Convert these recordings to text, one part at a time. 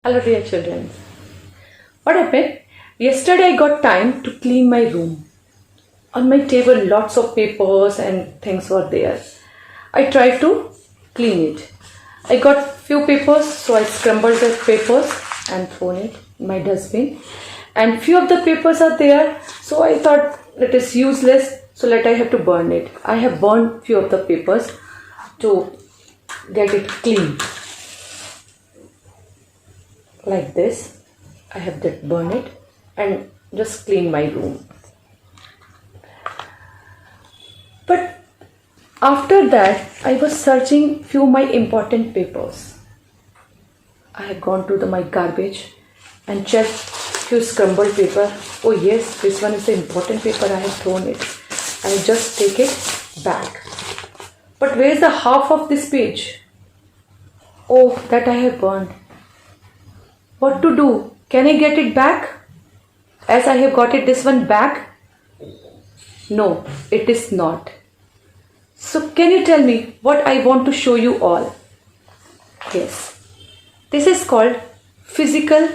Hello dear children. What happened? Yesterday I got time to clean my room. On my table lots of papers and things were there. I tried to clean it. I got few papers, so I scrambled the papers and thrown it in my dustbin. And few of the papers are there, so I thought it is useless, so I have to burn it. I have burned few of the papers to get it clean. Like this, I have that burn it and just clean my room. But after that, I was searching few my important papers. I have gone to my garbage and checked few scrambled paper. Oh yes, this one is the important paper. I have thrown it. I just take it back. But where is the half of this page? Oh, that I have burned. What to do? Can I get it back? As I have got it this one back? No, it is not. So can you tell me what I want to show you all? Yes. This is called physical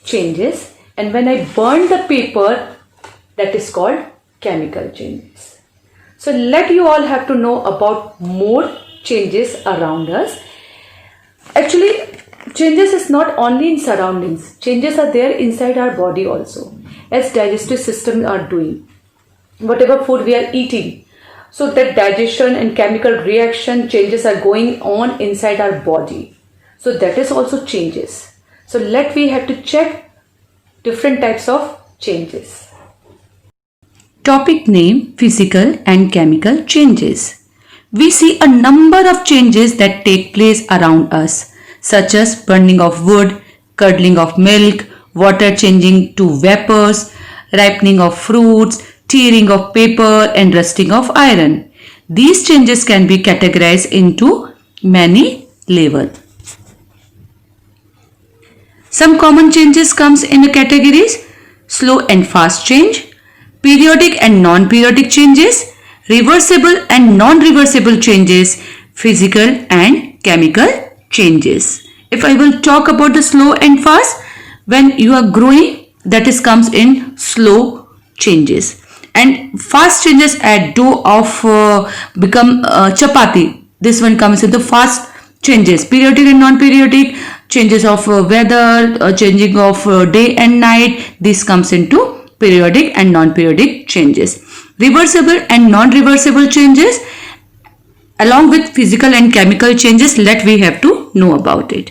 changes, and when I burn the paper, that is called chemical changes. So let you all have to know about more changes around us. Actually, changes is not only in surroundings. Changes are there inside our body also, as digestive system are doing. Whatever food we are eating, so that digestion and chemical reaction changes are going on inside our body. So that is also changes. So we have to check different types of changes. Topic name: physical and chemical changes. We see a number of changes that take place around us, such as burning of wood, curdling of milk, water changing to vapors, ripening of fruits, tearing of paper, and rusting of iron. These changes can be categorized into many levels. Some common changes comes in the categories: slow and fast change, periodic and non-periodic changes, reversible and non-reversible changes, physical and chemical changes. If I will talk about the slow and fast, when you are growing, that is comes in slow changes, and fast changes at dough of become chapati. This one comes in the fast changes. Periodic and non-periodic changes of weather, changing of day and night. This comes into periodic and non-periodic changes. Reversible and non-reversible changes, along with physical and chemical changes, we have to know about it.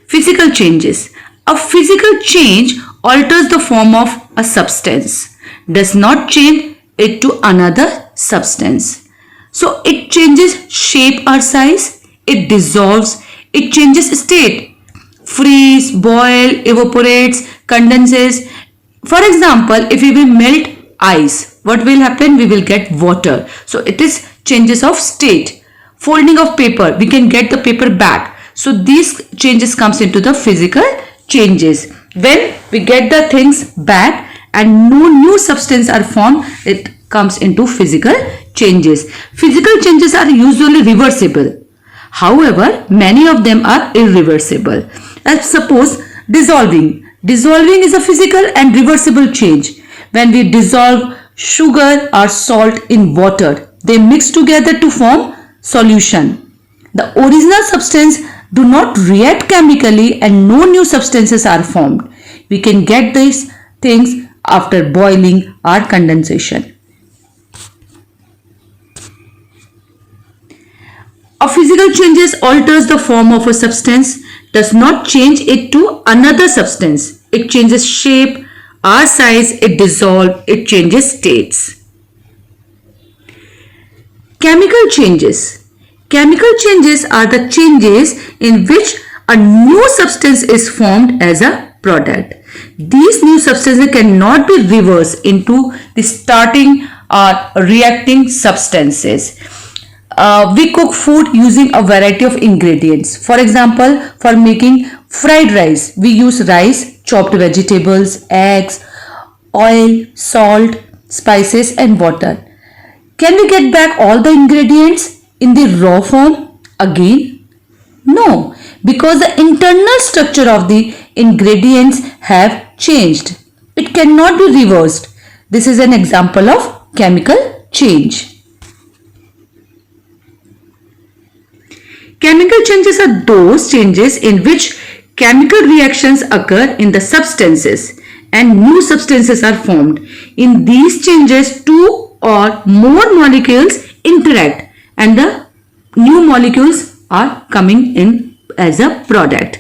Physical changes. A physical change alters the form of a substance, does not change it to another substance. So it changes shape or size, it dissolves, it changes state, freeze, boil, evaporates, condenses. For example, if we will melt ice, what will happen? We will get water. So it is changes of state. Folding of paper, we can get the paper back. So these changes comes into the physical changes. When we get the things back and no new substance are formed, it comes into physical changes. Physical changes are usually reversible. However, many of them are irreversible. Let's suppose dissolving. Dissolving is a physical and reversible change. When we dissolve sugar or salt in water, they mix together to form solution. The original substance do not react chemically and no new substances are formed. We can get these things after boiling or condensation. A physical changes alters the form of a substance, does not change it to another substance. It changes shape or size, it dissolves, it changes states. Chemical changes. Chemical changes are the changes in which a new substance is formed as a product. These new substances cannot be reversed into the starting or reacting substances. We cook food using a variety of ingredients. For example, for making fried rice, we use rice, chopped vegetables, eggs, oil, salt, spices and water. Can we get back all the ingredients in the raw form again? No, because the internal structure of the ingredients have changed. It cannot be reversed. This is an example of chemical change. Chemical changes are those changes in which chemical reactions occur in the substances and new substances are formed. In these changes, two or more molecules interact and the new molecules are coming in as a product.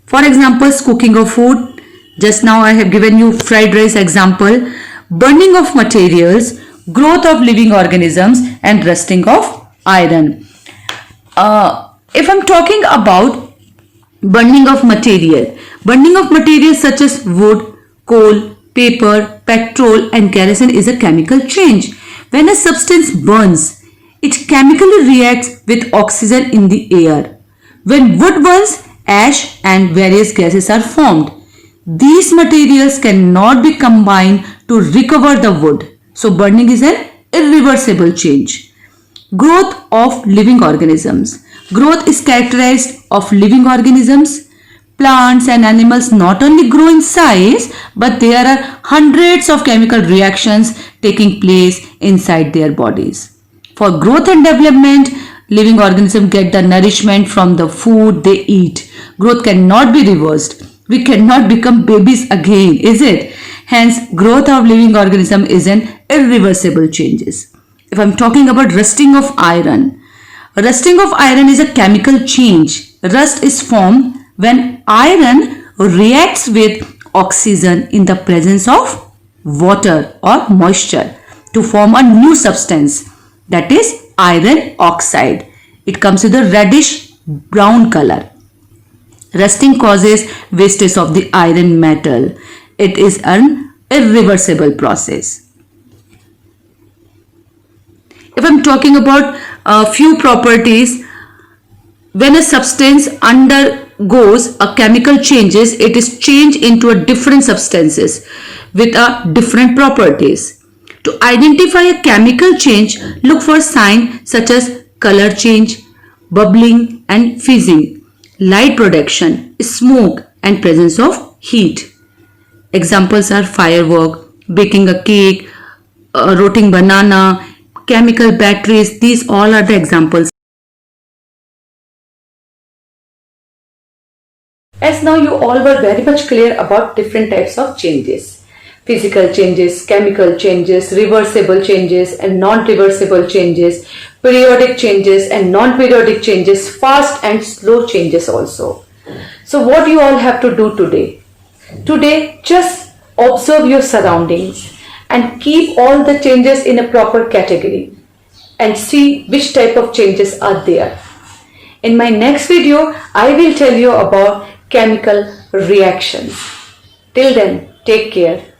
For example, cooking of food. Just now I have given you fried rice example. Burning of materials, growth of living organisms and rusting of iron. If I'm talking about burning of materials such as wood, coal, paper, petrol and kerosene is a chemical change. When a substance burns, it chemically reacts with oxygen in the air. When wood burns, ash and various gases are formed. These materials cannot be combined to recover the wood. So burning is an irreversible change. Growth of living organisms. Growth is characterized of living organisms. Plants and animals not only grow in size, but there are hundreds of chemical reactions taking place inside their bodies. For growth and development, living organisms get the nourishment from the food they eat. Growth cannot be reversed. We cannot become babies again, is it? Hence, growth of living organism is an irreversible changes. If I'm talking about rusting of iron is a chemical change. Rust is formed when iron reacts with oxygen in the presence of water or moisture to form a new substance, that is iron oxide. It comes with a reddish brown color. Rusting causes wastage of the iron metal. It is an irreversible process. If I'm talking about a few properties, when a substance undergoes a chemical changes, it is changed into a different substances with a different properties. To identify a chemical change, look for signs such as color change, bubbling and fizzing, light production, smoke and presence of heat. Examples are firework, baking a cake, rotting banana, chemical batteries. These all are the examples. As now you all were very much clear about different types of changes. Physical changes, chemical changes, reversible changes and non-reversible changes, periodic changes and non-periodic changes, fast and slow changes also. So what you all have to do today? Today, just observe your surroundings and keep all the changes in a proper category and see which type of changes are there. In my next video, I will tell you about chemical reactions. Till then, take care.